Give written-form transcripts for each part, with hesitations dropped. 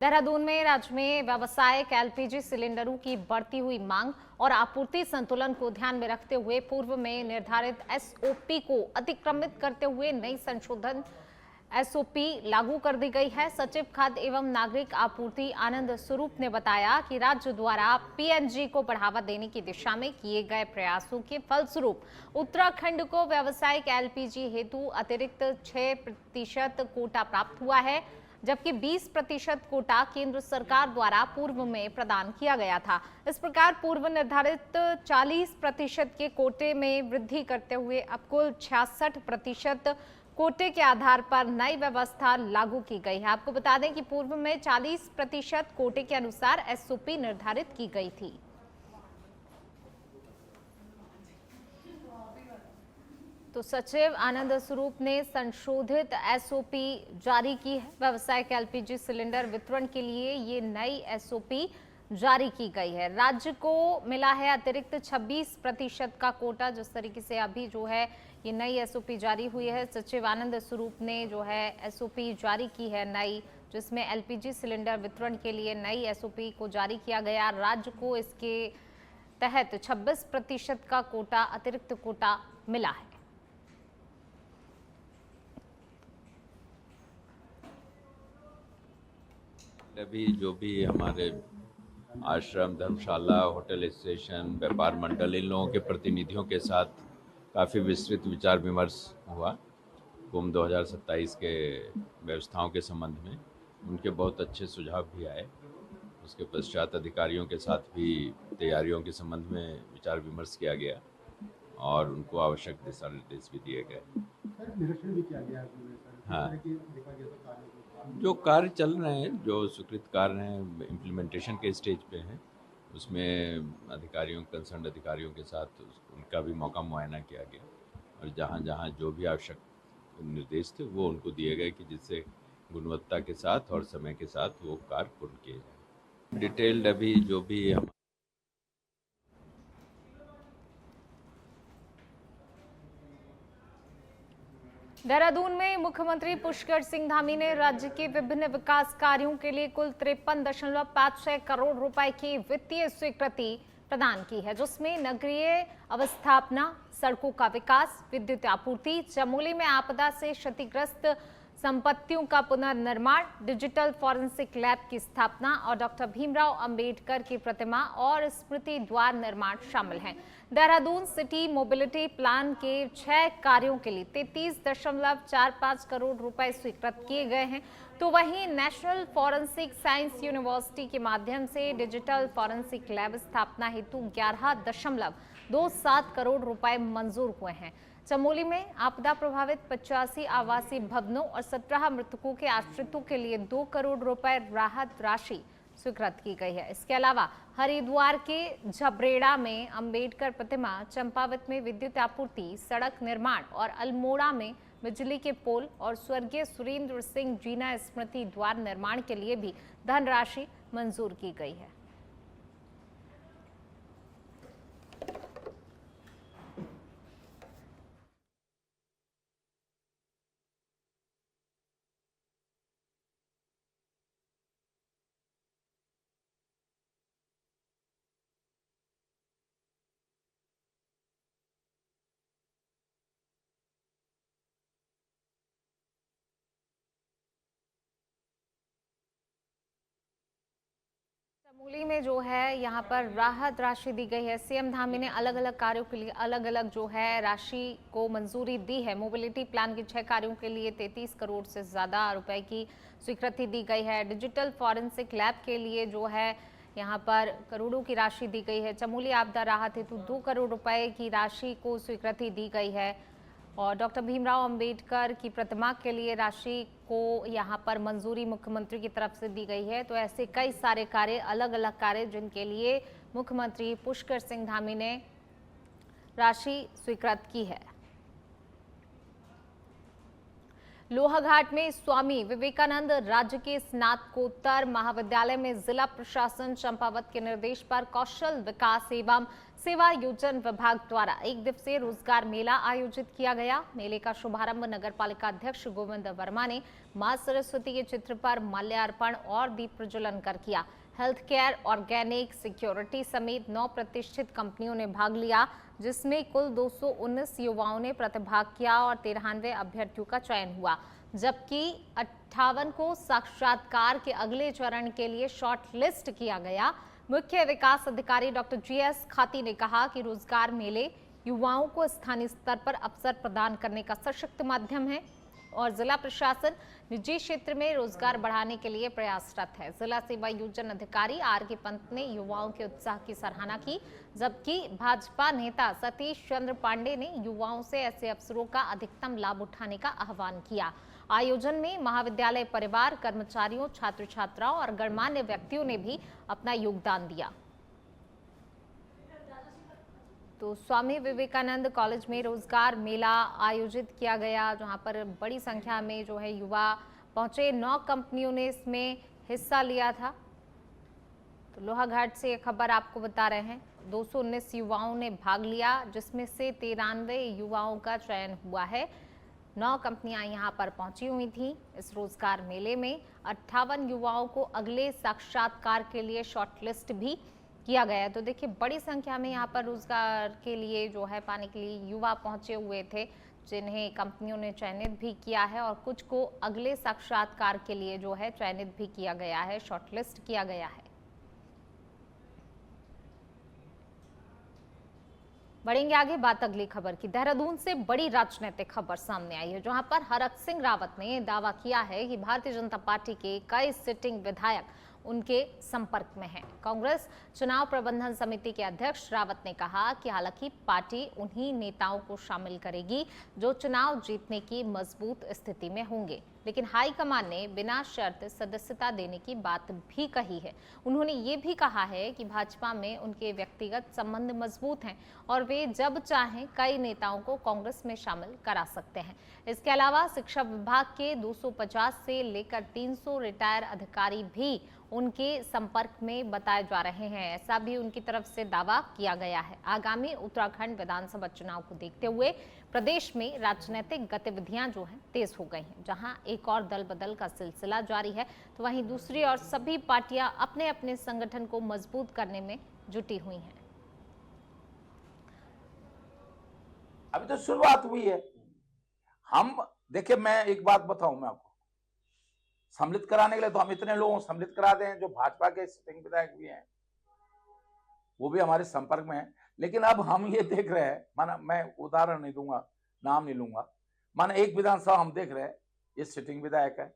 देहरादून में राज्य में व्यावसायिक एलपीजी सिलेंडरों की बढ़ती हुई मांग और आपूर्ति संतुलन को ध्यान में रखते हुए पूर्व में निर्धारित एसओपी को अतिक्रमित करते हुए नई संशोधन एसओपी लागू कर दी गई है। सचिव खाद्य एवं नागरिक आपूर्ति आनंद स्वरूप ने बताया कि राज्य द्वारा पीएनजी को बढ़ावा देने की दिशा में किए गए प्रयासों के फलस्वरूप उत्तराखंड को व्यावसायिक एलपीजी हेतु अतिरिक्त 6% कोटा प्राप्त हुआ है, जबकि 20% कोटा केंद्र सरकार द्वारा पूर्व में प्रदान किया गया था। इस प्रकार पूर्व निर्धारित 40% के कोटे में वृद्धि करते हुए अब कुल 66% कोटे के आधार पर नई व्यवस्था लागू की गई है। आपको बता दें कि पूर्व में 40% कोटे के अनुसार एसओपी निर्धारित की गई थी। तो सचिव आनंद स्वरूप ने संशोधित एसओपी जारी की है। व्यावसायिक एलपीजी सिलेंडर वितरण के लिए ये नई एसओपी जारी की गई है। राज्य को मिला है अतिरिक्त 26% का कोटा। जिस तरीके से अभी जो है ये नई एसओपी जारी हुई है, सचिव आनंद स्वरूप ने जो है एसओपी जारी की है नई, जिसमें एलपीजी सिलेंडर वितरण के लिए नई एसओपी को जारी किया गया। राज्य को इसके तहत 26% का कोटा अतिरिक्त कोटा मिला है। अभी जो भी हमारे आश्रम, धर्मशाला, होटल स्टेशन, व्यापार मंडल, इन लोगों के प्रतिनिधियों के साथ काफ़ी विस्तृत विचार विमर्श हुआ कुंभ 2027 के व्यवस्थाओं के संबंध में। उनके बहुत अच्छे सुझाव भी आए। उसके पश्चात अधिकारियों के साथ भी तैयारियों के संबंध में विचार विमर्श किया गया और उनको आवश्यक दिशा निर्देश भी दिए गए। निरीक्षण भी किया गया। हाँ, जो कार्य चल रहे हैं, जो स्वीकृत कार्य हैं, इम्प्लीमेंटेशन के स्टेज पे हैं, उसमें अधिकारियों, कंसर्न अधिकारियों के साथ उनका भी मौका मुआयना किया गया और जहाँ जहाँ जो भी आवश्यक निर्देश थे वो उनको दिए गए कि जिससे गुणवत्ता के साथ और समय के साथ वो कार्य पूर्ण किए जाए। डिटेल्ड अभी जो भी हम देहरादून में मुख्यमंत्री पुष्कर सिंह धामी ने राज्य के विभिन्न विकास कार्यों के लिए कुल 53.56 करोड़ रुपए की वित्तीय स्वीकृति प्रदान की है, जिसमें नगरीय अवस्थापना, सड़कों का विकास, विद्युत आपूर्ति, चमोली में आपदा से क्षतिग्रस्त संपत्तियों का पुनर्निर्माण, डिजिटल फॉरेंसिक लैब की स्थापना और डॉक्टर भीमराव अंबेडकर की प्रतिमा और स्मृति द्वार निर्माण शामिल हैं। देहरादून सिटी मोबिलिटी प्लान के 6 कार्यों के लिए 33.45 करोड़ रुपए स्वीकृत किए गए हैं। तो वहीं नेशनल फॉरेंसिक साइंस यूनिवर्सिटी के माध्यम से डिजिटल फॉरेंसिक लैब स्थापना हेतु 11.27 करोड़ रुपए मंजूर हुए हैं। चमोली में आपदा प्रभावित 85 आवासीय भवनों और 17 मृतकों के आश्रितों के लिए 2 करोड़ रुपए राहत राशि स्वीकृत की गई है। इसके अलावा हरिद्वार के झबरेड़ा में अंबेडकर प्रतिमा, चंपावत में विद्युत आपूर्ति, सड़क निर्माण और अल्मोड़ा में बिजली के पोल और स्वर्गीय सुरेंद्र सिंह जीना स्मृति द्वार निर्माण के लिए भी धनराशि मंजूर की गई है। चमोली में जो है यहाँ पर राहत राशि दी गई है। सीएम धामी ने अलग अलग कार्यों के लिए अलग अलग जो है राशि को मंजूरी दी है। मोबिलिटी प्लान के 6 कार्यों के लिए 33 करोड़ से ज्यादा रुपए की स्वीकृति दी गई है। डिजिटल फॉरेंसिक लैब के लिए जो है यहाँ पर करोड़ों की राशि दी गई है। चमोली आपदा राहत हेतु 2 करोड़ रुपए की राशि को स्वीकृति दी गई है और डॉक्टर भीमराव अंबेडकर की प्रतिमा के लिए राशि को यहाँ पर मंजूरी मुख्यमंत्री की तरफ से दी गई है। तो ऐसे कई सारे कार्य, अलग अलग कार्य जिनके लिए मुख्यमंत्री पुष्कर सिंह धामी ने राशि स्वीकृत की है। लोहाघाट में स्वामी विवेकानंद राजकीय स्नातकोत्तर महाविद्यालय में जिला प्रशासन चंपावत के निर्देश पर कौशल विकास एवं सेवा योजन विभाग द्वारा एक दिवसीय रोजगार मेला आयोजित किया गया। मेले का शुभारंभ नगर पालिका अध्यक्ष गोविंद वर्मा ने मां सरस्वती के चित्र पर माल्यार्पण और दीप प्रज्वलन कर किया। हेल्थ केयर, ऑर्गेनिक, सिक्योरिटी समेत 9 प्रतिष्ठित कंपनियों ने भाग लिया, जिसमें कुल 219 युवाओं ने प्रतिभाग किया और 93 अभ्यर्थियों का चयन हुआ, जबकि 58 को साक्षात्कार के अगले चरण के लिए शॉर्ट लिस्ट किया गया। मुख्य विकास अधिकारी डॉक्टर जीएस खाती ने कहा कि रोजगार मेले युवाओं को स्थानीय स्तर पर अवसर प्रदान करने का सशक्त माध्यम है और जिला प्रशासन निजी क्षेत्र में रोजगार बढ़ाने के लिए प्रयासरत है। जिला सेवा योजन अधिकारी आर.के. पंत ने युवाओं के उत्साह की सराहना की, जबकि भाजपा नेता सतीश चंद्र पांडे ने युवाओं से ऐसे अवसरों का अधिकतम लाभ उठाने का आह्वान किया। आयोजन में महाविद्यालय परिवार, कर्मचारियों, छात्र छात्राओं और गणमान्य व्यक्तियों ने भी अपना योगदान दिया। तो स्वामी विवेकानंद कॉलेज में रोजगार मेला आयोजित किया गया, जहां पर बड़ी संख्या में जो है युवा पहुंचे। 9 कंपनियों ने इसमें हिस्सा लिया था। तो लोहाघाट से ये खबर आपको बता रहे हैं। 219 युवाओं ने भाग लिया, जिसमें से 93 युवाओं का चयन हुआ है। 9 कंपनियां यहां पर पहुंची हुई थी। इस रोजगार मेले में 58 युवाओं को अगले साक्षात्कार के लिए शॉर्टलिस्ट भी किया गया। तो देखिए, बड़ी संख्या में यहाँ पर रोजगार के लिए जो है पाने के लिए युवा पहुंचे हुए थे, जिन्हें कंपनियों ने चयनित भी किया है और कुछ को अगले साक्षात्कार के लिए जो है चयनित भी किया गया है, शॉर्टलिस्ट किया गया है। बढ़ेंगे आगे, बात अगली खबर की। देहरादून से बड़ी राजनीतिक खबर सामने आई है, जहां पर हरक सिंह रावत ने दावा किया है कि भारतीय जनता पार्टी के कई सिटिंग विधायक उनके संपर्क में हैं। कांग्रेस चुनाव प्रबंधन समिति के अध्यक्ष रावत ने कहा कि हालांकि पार्टी उन्हीं नेताओं को शामिल करेगी जो चुनाव जीतने की मजबूत स्थिति में होंगे, लेकिन हाईकमान ने बिना शर्त सदस्यता देने की बात भी कही है। उन्होंने ये भी कहा है कि भाजपा में उनके व्यक्तिगत संबंध मजबूत हैं और वे जब चाहें कई नेताओं को कांग्रेस में शामिल करा सकते हैं। इसके अलावा शिक्षा विभाग के 250 से लेकर 300 रिटायर अधिकारी भी उनके संपर्क में बताए जा रहे हैं, ऐसा भी उनकी तरफ से दावा किया गया है। आगामी उत्तराखंड विधानसभा चुनाव को देखते हुए प्रदेश में राजनीतिक गतिविधियां जो हैं तेज हो गई हैं। जहां एक और दल बदल का सिलसिला जारी है, तो वहीं दूसरी ओर सभी पार्टियां अपने अपने संगठन को मजबूत करने में जुटी हुई हैं। अभी तो शुरुआत हुई है। हम देखिए, मैं एक बात बताऊं मैं आपको, सम्मिलित कराने के लिए तो हम इतने लोगों को सम्मिलित करा दें जो भाजपा के सिटिंग विधायक भी हैं, वो भी हमारे संपर्क में है। लेकिन अब हम ये देख रहे हैं, माना मैं उदाहरण नहीं दूंगा, नाम नहीं लूंगा, माना एक विधानसभा हम देख रहे हैं, ये सिटिंग विधायक है,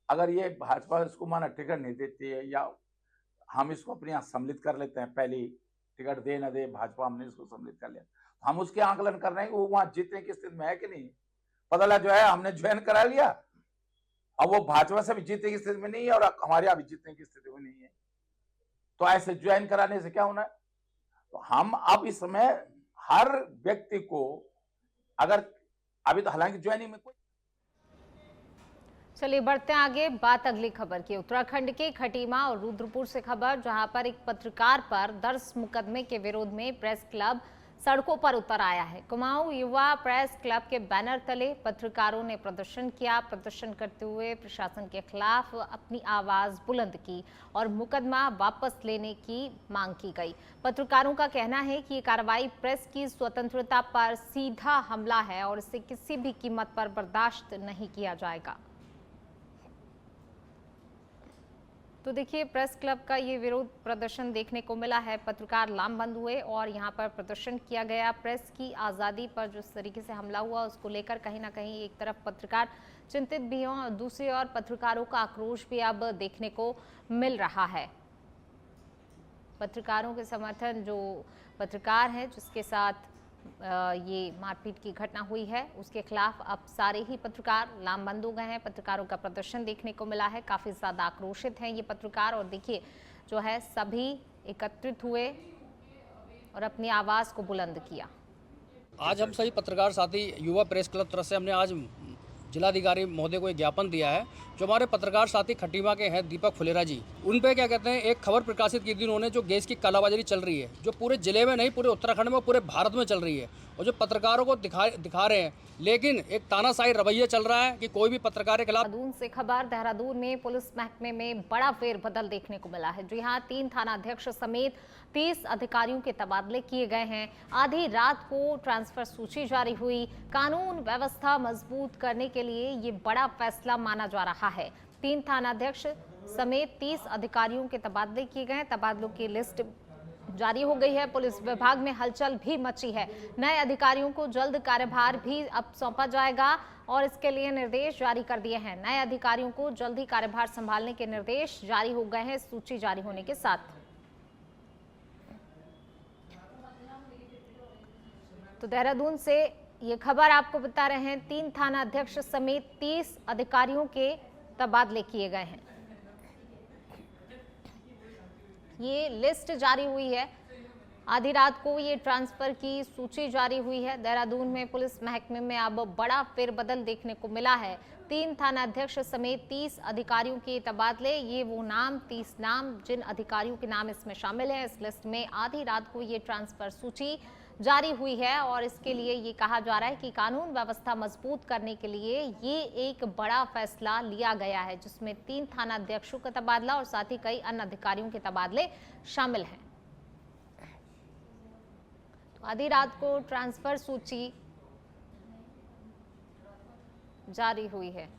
अगर ये भाजपा इसको माना टिकट नहीं देती है या हम इसको अपने यहाँ सम्मिलित कर लेते हैं, पहली टिकट दे न दे भाजपा, हमने इसको सम्मिलित कर लिया, हम उसके आंकलन कर रहे हैं कि वो वहां जीतने की स्थिति में है कि नहीं। पता लगा जो है हमने ज्वाइन करा लिया, अब वो भाजपा से भी जीतने की स्थिति में नहीं है और हमारे यहाँ भी जीतने की स्थिति में नहीं है, तो ऐसे ज्वाइन कराने से क्या होना है। तो हम अब इस समय हर व्यक्ति को, अगर अभी तो हालांकि ज्वाइनिंग में कोई। चलिए बढ़ते हैं आगे, बात अगली खबर की। उत्तराखंड के खटीमा और रुद्रपुर से खबर, जहां पर एक पत्रकार पर दर्ज मुकदमे के विरोध में प्रेस क्लब सड़कों पर उतर आया है। कुमाऊं युवा प्रेस क्लब के बैनर तले पत्रकारों ने प्रदर्शन किया। प्रदर्शन करते हुए प्रशासन के खिलाफ अपनी आवाज बुलंद की और मुकदमा वापस लेने की मांग की गई। पत्रकारों का कहना है कि ये कार्रवाई प्रेस की स्वतंत्रता पर सीधा हमला है और इसे किसी भी कीमत पर बर्दाश्त नहीं किया जाएगा। तो देखिए, प्रेस क्लब का ये विरोध प्रदर्शन देखने को मिला है। पत्रकार लामबंद हुए और यहाँ पर प्रदर्शन किया गया। प्रेस की आज़ादी पर जिस तरीके से हमला हुआ, उसको लेकर कहीं ना कहीं एक तरफ पत्रकार चिंतित भी हों और दूसरी ओर पत्रकारों का आक्रोश भी अब देखने को मिल रहा है। पत्रकारों के समर्थन, जो पत्रकार है जिसके साथ ये मारपीट की घटना हुई है, उसके खिलाफ अब सारे ही पत्रकार लामबंद हो गए हैं। पत्रकारों का प्रदर्शन देखने को मिला है, काफ़ी ज़्यादा आक्रोशित हैं ये पत्रकार और देखिए जो है सभी एकत्रित हुए और अपनी आवाज़ को बुलंद किया। आज हम सभी पत्रकार साथी युवा प्रेस क्लब तरफ से हमने आज जिलाधिकारी महोदय को एक ज्ञापन दिया है। जो हमारे पत्रकार साथी खटीमा के हैं दीपक फुलेरा जी, उन पे क्या कहते हैं एक खबर प्रकाशित की थी उन्होंने, जो गैस की कालाबाजारी चल रही है, जो पूरे जिले में नहीं पूरे उत्तराखंड में पूरे भारत में चल रही है, और जो पत्रकारों को दिखा रहे हैं, लेकिन एक तानाशाही रवैया चल रहा है कि कोई भी पत्रकार के खिलाफ। देहरादून से खबर, देहरादून में पुलिस महकमे में बड़ा फेरबदल देखने को मिला है। जी हां, 3 थानाध्यक्ष समेत 30 अधिकारियों के तबादले किए गए हैं। आधी रात को ट्रांसफर सूची जारी हुई। कानून व्यवस्था मजबूत करने के लिए ये बड़ा फैसला माना जा रहा है। 3 थानाध्यक्ष समेत 30 अधिकारियों के तबादले किए गए। तबादलों की लिस्ट जारी हो गई है। पुलिस विभाग में हलचल भी मची है। नए अधिकारियों को जल्द कार्यभार भी अब सौंपा जाएगा और इसके लिए निर्देश जारी कर दिए हैं। नए अधिकारियों को जल्द ही कार्यभार संभालने के निर्देश जारी हो गए हैं सूची जारी होने के साथ। तो देहरादून से ये खबर आपको बता रहे हैं, 3 थाना अध्यक्ष समेत 30 अधिकारियों के तबादले किए गए हैं। ये लिस्ट जारी हुई है। आधी रात को ये ट्रांसफर की सूची जारी हुई है। देहरादून में पुलिस महकमे में अब बड़ा फेरबदल देखने को मिला है। 3 थानाध्यक्ष समेत 30 अधिकारियों के तबादले। ये वो नाम 30 नाम जिन अधिकारियों के नाम इसमें शामिल हैं। इस लिस्ट में आधी रात को ये ट्रांसफर सूची जारी हुई है और इसके लिए ये कहा जा रहा है कि कानून व्यवस्था मजबूत करने के लिए ये एक बड़ा फैसला लिया गया है, जिसमें 3 थानाध्यक्षों का तबादला और साथ ही कई अन्य अधिकारियों के तबादले शामिल हैं। तो आधी रात को ट्रांसफर सूची जारी हुई है।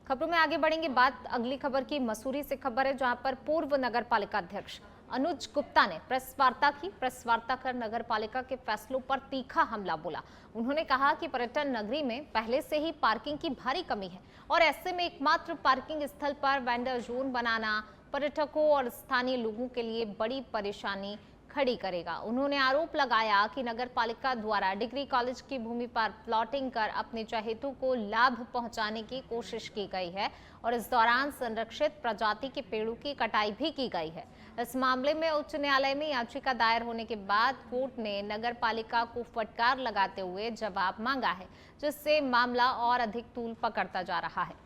खबरों में आगे बढ़ेंगे। बात अगली खबर की मसूरी से खबर है, जहां पर पूर्व नगर पालिका अध्यक्ष अनुज गुप्ता ने प्रेस वार्ता की। प्रेस वार्ता कर नगर पालिका के फैसलों पर तीखा हमला बोला। उन्होंने कहा कि पर्यटन नगरी में पहले से ही पार्किंग की भारी कमी है और ऐसे में एकमात्र पार्किंग स्थल पर वेंडर जोन बनाना पर्यटकों और स्थानीय लोगों के लिए बड़ी परेशानी खड़ी करेगा। उन्होंने आरोप लगाया कि नगर पालिका द्वारा डिग्री कॉलेज की भूमि पर प्लॉटिंग कर अपने चहेतों को लाभ पहुंचाने की कोशिश की गई है और इस दौरान संरक्षित प्रजाति के पेड़ों की कटाई भी की गई है। इस मामले में उच्च न्यायालय में याचिका दायर होने के बाद कोर्ट ने नगर पालिका को फटकार लगाते हुए जवाब मांगा है, जिससे मामला और अधिक तूल पकड़ता जा रहा है।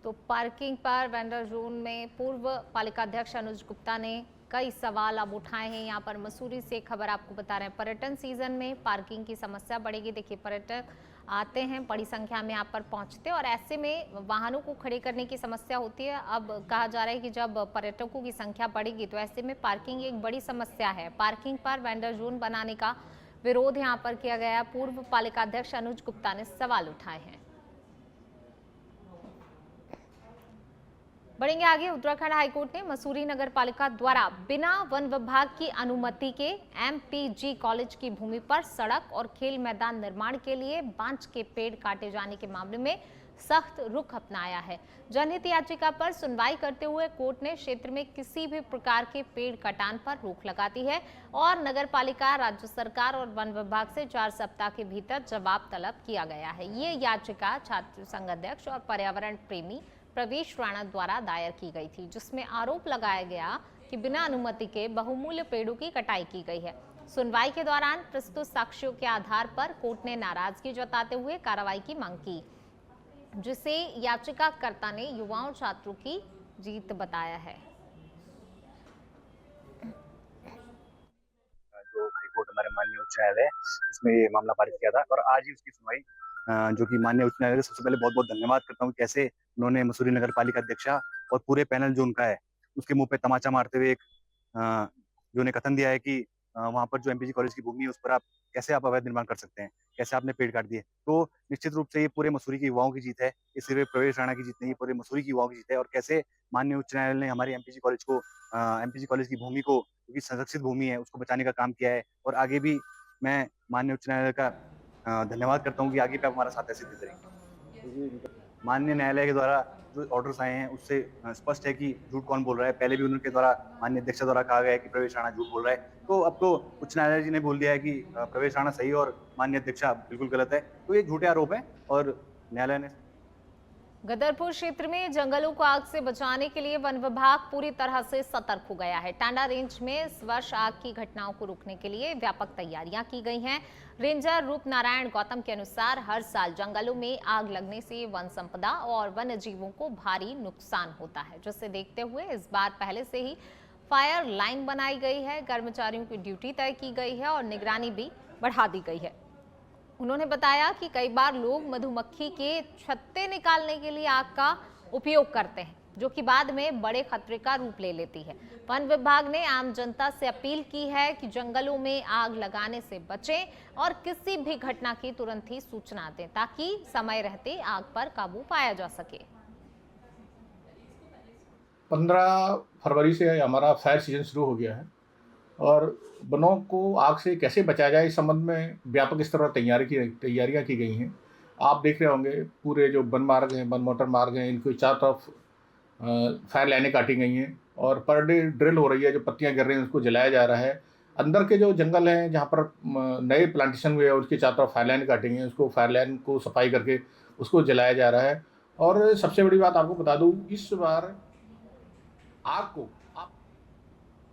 तो पार्किंग पर वेंडर जोन में पूर्व पालिका अध्यक्ष अनुज गुप्ता ने कई सवाल अब उठाए हैं। यहाँ पर मसूरी से खबर आपको बता रहे हैं, पर्यटन सीजन में पार्किंग की समस्या बढ़ेगी। देखिए, पर्यटक आते हैं, बड़ी संख्या में यहाँ पर पहुँचते हैं और ऐसे में वाहनों को खड़े करने की समस्या होती है। अब कहा जा रहा है कि जब पर्यटकों की संख्या बढ़ेगी तो ऐसे में पार्किंग एक बड़ी समस्या है। पार्किंग पर वेंडर जोन बनाने का विरोध यहाँ पर किया गया। पूर्व पालिका अध्यक्ष अनुज गुप्ता ने सवाल उठाए हैं। बढ़ेंगे आगे। उत्तराखंड हाईकोर्ट ने मसूरी नगर पालिका द्वारा बिना वन विभाग की अनुमति के एमपीजी कॉलेज की भूमि पर सड़क और खेल मैदान निर्माण के लिए बांज के पेड़ काटे जाने के मामले में सख्त रुख अपनाया है। जनहित याचिका पर सुनवाई करते हुए कोर्ट ने क्षेत्र में किसी भी प्रकार के पेड़ कटान पर रोक लगा दी है और नगर पालिका, राज्य सरकार और वन विभाग से 4 सप्ताह के भीतर जवाब तलब किया गया है। ये याचिका छात्र संघ अध्यक्ष और पर्यावरण प्रेमी प्रवेश राणा द्वारा दायर की गई थी, जिसमें आरोप लगाया गया कि बिना अनुमति के बहुमूल्य पेड़ों की कटाई की गई है। सुनवाई के दौरान प्रस्तुत साक्ष्यों के आधार पर कोर्ट ने नाराजगी जताते हुए कार्रवाई की मांग की, जिसे याचिकाकर्ता ने युवाओं छात्रों की जीत बताया है। जो हाईकोर्ट हमारे माननीय उच्च न्यायालय इसमें ये मामला पारित किया था और आज ही उसकी सुनवाई जो कि माननीय उच्च न्यायालय, सबसे पहले बहुत बहुत धन्यवाद करता हूँ कैसे उन्होंने मसूरी नगर पालिका अध्यक्षा और पूरे पैनल जो उनका है उसके मुंह पे तमाचा मारते हुए एक जो ने कथन दिया है कि वहां पर जो एमपीजी कॉलेज की भूमि है उस पर आप कैसे अवैध निर्माण कर सकते हैं, कैसे आपने पेड़ काट दिए। तो निश्चित रूप से ये पूरे मसूरी के युवाओं की जीत है, ये सिर्फ प्रवेश राणा की जीत नहीं, पूरे मसूरी की युवाओं की जीत है। और कैसे माननीय उच्च न्यायालय ने हमारी एमपीजी कॉलेज की भूमि को, क्योंकि संरक्षित भूमि है, उसको बचाने का काम किया है। और आगे भी मैं माननीय उच्च न्यायालय का धन्यवाद करता हूँ कि आगे भी आप हमारा साथ ऐसे देते रहेंगे। माननीय न्यायालय के द्वारा जो ऑर्डर्स आए हैं उससे स्पष्ट है कि झूठ कौन बोल रहा है। पहले भी उनके द्वारा माननीय अध्यक्ष द्वारा कहा गया है कि प्रवेश राणा झूठ बोल रहा है, तो अब तो उच्च न्यायालय जी ने बोल दिया है कि प्रवेश राणा सही और माननीय अध्यक्ष बिल्कुल गलत है। तो ये झूठे आरोप है और न्यायालय ने गदरपुर क्षेत्र में जंगलों को आग से बचाने के लिए वन विभाग पूरी तरह से सतर्क हो गया है। टांडा रेंज में इस वर्ष आग की घटनाओं को रोकने के लिए व्यापक तैयारियां की गई हैं। रेंजर रूप नारायण गौतम के अनुसार हर साल जंगलों में आग लगने से वन संपदा और वन्य जीवों को भारी नुकसान होता है, जिसे देखते हुए इस बार पहले से ही फायर लाइन बनाई गई है, कर्मचारियों की ड्यूटी तय की गई है और निगरानी भी बढ़ा दी गई है। उन्होंने बताया कि कई बार लोग मधुमक्खी के छत्ते निकालने के लिए आग का उपयोग करते हैं, जो कि बाद में बड़े खतरे का रूप ले लेती है। वन विभाग ने आम जनता से अपील की है कि जंगलों में आग लगाने से बचें और किसी भी घटना की तुरंत ही सूचना दें, ताकि समय रहते आग पर काबू पाया जा सके। 15 फरवरी से हमारा फायर सीजन शुरू हो गया है और वनों को आग से कैसे बचाया जाए इस संबंध में व्यापक स्तर पर तैयारियां की गई हैं। आप देख रहे होंगे पूरे जो वन मार्ग हैं, वन मोटर मार्ग हैं, इनको चारों तरफ फायर लाइनें काटी गई हैं और पर डे ड्रिल हो रही है। जो पत्तियां गिर रही हैं उसको जलाया जा रहा है। अंदर के जो जंगल हैं जहाँ पर नए प्लांटेशन हुए हैं उसके चारों तरफ फायर लाइन काटी गई हैं, उसको फायर लाइन को सफाई करके उसको जलाया जा रहा है। और सबसे बड़ी बात आपको बता दूँ, इस बार आग को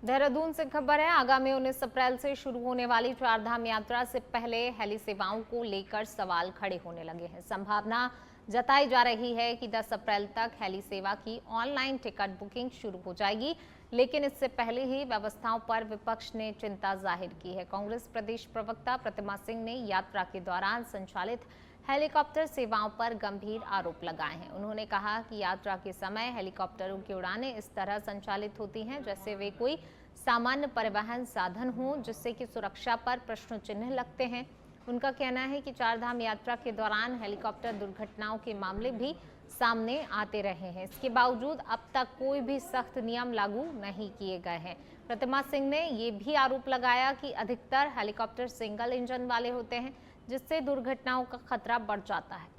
देहरादून से खबर है, आगामी 19 अप्रैल से शुरू होने वाली चारधाम यात्रा से पहले हेली सेवाओं को लेकर सवाल खड़े होने लगे हैं। संभावना जताई जा रही है कि 10 अप्रैल तक हेली सेवा की ऑनलाइन टिकट बुकिंग शुरू हो जाएगी, लेकिन इससे पहले ही व्यवस्थाओं पर विपक्ष ने चिंता जाहिर की है। कांग्रेस प्रदेश प्रवक्ता प्रतिमा सिंह ने यात्रा के दौरान संचालित हेलीकॉप्टर सेवाओं पर गंभीर आरोप लगाए हैं। उन्होंने कहा कि यात्रा के समय हेलीकॉप्टरों की उड़ानें इस तरह संचालित होती हैं जैसे वे कोई सामान्य परिवहन साधन हो, जिससे कि सुरक्षा पर प्रश्न चिन्ह लगते हैं। उनका कहना है कि चारधाम यात्रा के दौरान हेलीकॉप्टर दुर्घटनाओं के मामले भी सामने आते रहे हैं। इसके बावजूद अब तक कोई भी सख्त नियम लागू नहीं किए गए हैं। प्रतिमा सिंह ने ये भी आरोप लगाया कि अधिकतर हेलीकॉप्टर सिंगल इंजन वाले होते हैं, जिससे दुर्घटनाओं का खतरा बढ़ जाता है।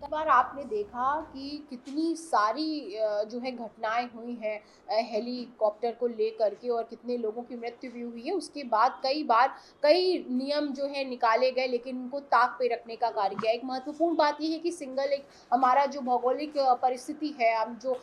कई बार आपने देखा कि कितनी सारी जो है घटनाएं हुई हैं हेलीकॉप्टर को लेकर के और कितने लोगों की मृत्यु भी हुई है। उसके बाद कई बार कई नियम जो है निकाले गए, लेकिन उनको ताक पे रखने का कार्य किया। एक महत्वपूर्ण बात यह है कि सिंगल एक हमारा जो भौगोलिक परिस्थिति है, हम जो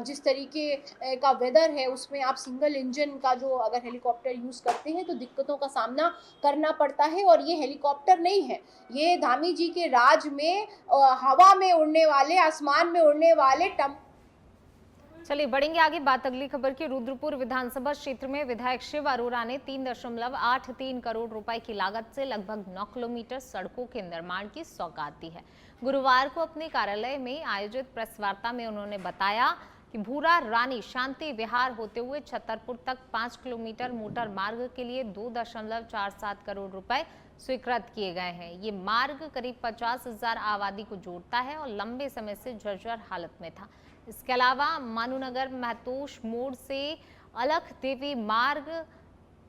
जिस तरीके का वेदर है उसमें आप सिंगल इंजन का जो अगर हेलीकॉप्टर यूज़ करते हैं तो दिक्कतों का सामना करना पड़ता है। और ये हेलीकॉप्टर नहीं है, ये धामी जी के राज में हवा में उड़ने वाले, आसमान में उड़ने वाले चलिए बढ़ेंगे आगे। बात अगली खबर की। रुद्रपुर विधानसभा क्षेत्र में विधायक शिव अरोड़ा ने 3.83 करोड़ रुपए की लागत से लगभग 9 किलोमीटर सड़कों के निर्माण की सौगात दी है। गुरुवार को अपने कार्यालय में आयोजित प्रेस वार्ता में उन्होंने बताया कि भूरा रानी शांति विहार होते हुए छतरपुर तक 5 किलोमीटर मोटर मार्ग के लिए 2.47 करोड़ रुपए स्वीकृत किए गए हैं। ये मार्ग करीब 50,000 आबादी को जोड़ता है और लंबे समय से जर्जर हालत में था। इसके अलावा मानूनगर महतोश मोड़ से अलख देवी मार्ग,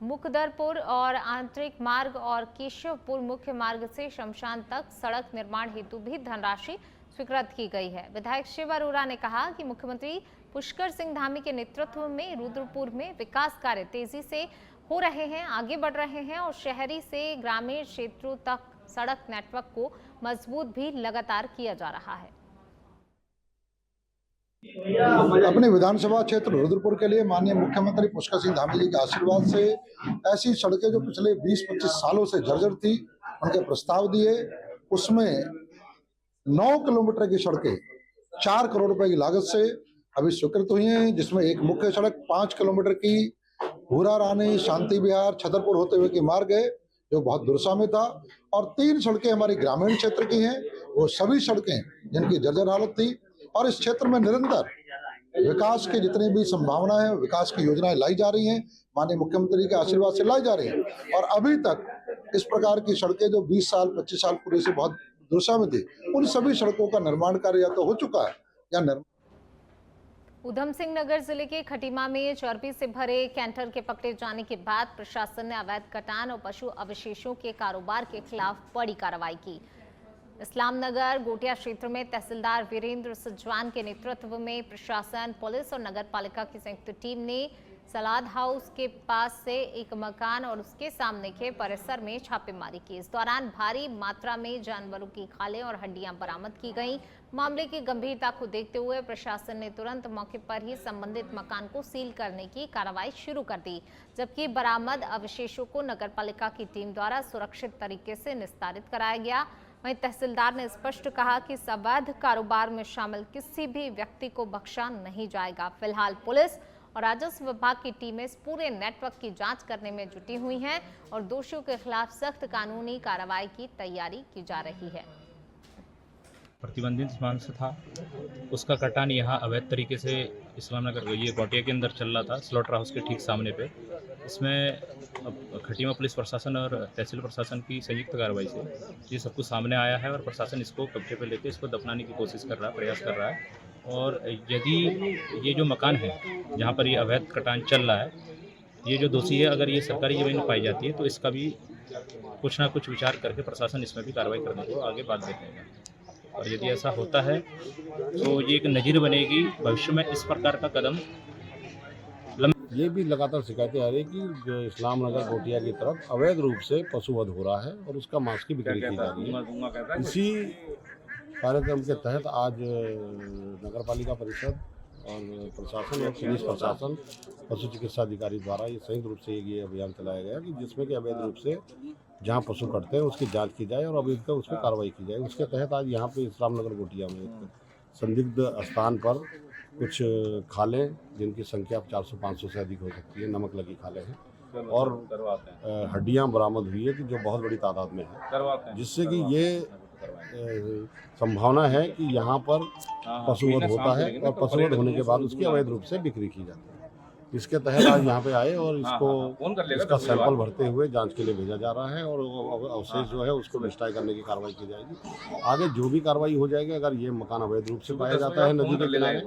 मुकदरपुर और आंतरिक मार्ग और केशवपुर मुख्य मार्ग से शमशान तक सड़क निर्माण हेतु भी धनराशि स्वीकृत की गई है। विधायक शिव अरोड़ा ने कहा कि मुख्यमंत्री पुष्कर सिंह धामी के नेतृत्व में रुद्रपुर में विकास कार्य तेजी से हो रहे हैं, आगे बढ़ रहे हैं और शहरी से ग्रामीण क्षेत्रों तक सड़क नेटवर्क को मजबूत भी लगातार किया जा रहा है। अपने विधानसभा क्षेत्र रुद्रपुर के लिए माननीय मुख्यमंत्री पुष्कर सिंह धामी जी के आशीर्वाद से ऐसी सड़कें जो पिछले 20-25 सालों से जर्जर थी, उनके प्रस्ताव दिए। उसमें 9 किलोमीटर की सड़कें 4 करोड़ रुपए की लागत से अभी स्वीकृत हुई हैं, जिसमें एक मुख्य सड़क 5 किलोमीटर की भूरा रानी शांति विहार छतरपुर होते हुए की मार्ग है, जो बहुत दुर्सा में था, और 3 सड़कें हमारी ग्रामीण क्षेत्र की हैं। वो सभी सड़कें जिनकी जर्जर हालत थी और इस क्षेत्र में निरंतर विकास की जितनी भी संभावना है, विकास की योजनाएं लाई जा रही हैं, माननीय मुख्यमंत्री के आशीर्वाद से लाई जा रही हैं। और अभी तक इस प्रकार की सड़कें जो 20 साल 25 साल पूर्व से बहुत दुर्सा में थी, उन सभी सड़कों का निर्माण कार्य या तो हो चुका है या उधम सिंह नगर जिले के खटीमा में चर्बी से भरे कैंटर के पकड़े जाने के बाद प्रशासन ने अवैध कटान और पशु अवशेषों के कारोबार के खिलाफ बड़ी कार्रवाई की। इस्लाम नगर गोटिया क्षेत्र में तहसीलदार वीरेंद्र सजवान के नेतृत्व में प्रशासन, पुलिस और नगर पालिका की संयुक्त टीम ने सलाद हाउस के पास से एक मकान और उसके सामने के परिसर में छापेमारी की। इस दौरान भारी मात्रा में जानवरों की खालें और हड्डियां बरामद की गईं। मामले की गंभीरता को देखते हुए प्रशासन ने तुरंत मौके पर ही संबंधित मकान को सील करने की कार्रवाई शुरू कर दी, जबकि बरामद अवशेषों को नगरपालिका की टीम द्वारा सुरक्षित तरीके से निस्तारित कराया गया। वहीं तहसीलदार ने स्पष्ट कहा कि इस अवैध कारोबार में शामिल किसी भी व्यक्ति को बख्शा नहीं जाएगा। फिलहाल पुलिस और राजस्व विभाग की टीमें इस पूरे नेटवर्क की जांच करने में जुटी हुई हैं और दोषियों के खिलाफ सख्त कानूनी कार्रवाई की तैयारी की जा रही है। प्रतिबंधित स्थान से था, उसका कटान यहाँ अवैध तरीके से इस्लाम नगर ये गोटिया के अंदर चल रहा था, स्लॉटर हाउस के ठीक सामने पे। इसमें खटीमा पुलिस प्रशासन और तहसील प्रशासन की संयुक्त कार्रवाई से ये सब कुछ सामने आया है और प्रशासन इसको कब्जे पे लेके इसको दफनाने की कोशिश कर रहा है, प्रयास कर रहा है। और यदि ये जो मकान है जहाँ पर ये अवैध कटान चल रहा है, ये जो दोषी है, अगर ये सरकारी जमीन पाई जाती है तो इसका भी कुछ ना कुछ विचार करके प्रशासन इसमें भी कार्रवाई करने को आगे बात देखेगा। और यदि ऐसा होता है तो ये एक नज़ीर बनेगी भविष्य में इस प्रकार का कदम। ये भी लगातार शिकायतें आ रही कि जो इस्लाम नगर गोटिया की तरफ अवैध रूप से पशुवध हो रहा है और उसका मांस की बिक्री की जा रही है। इसी कार्यक्रम के तहत आज नगरपालिका परिषद और प्रशासन और पुलिस प्रशासन पशु चिकित्सा अधिकारी द्वारा ये संयुक्त रूप से ये अभियान चलाया गया कि जिसमें कि अवैध रूप से जहाँ पशु कटते हैं उसकी जांच की जाए और अभी तक उस पर कार्रवाई की जाए। उसके तहत आज यहाँ पे इस्लाम नगर गोटिया में एक संदिग्ध स्थान पर कुछ खालें जिनकी संख्या 400-500 से अधिक हो सकती है, नमक लगी खालें हैं और हड्डियां बरामद हुई है कि जो बहुत बड़ी तादाद में है, जिससे कि ये संभावना है कि यहाँ पर पशुवध होता है और पशुवध होने के बाद उसकी अवैध रूप से बिक्री की जाती है। इसके तहत आज यहाँ पे आए और इसका सैंपल भरते हुए जांच के लिए भेजा जा रहा है और अवशेष जो है उसको निष्ठाई करने की कार्रवाई की जाएगी। आगे जो भी कार्रवाई हो जाएगी, अगर ये मकान अवैध रूप से पाया जाता है नदी के किनारे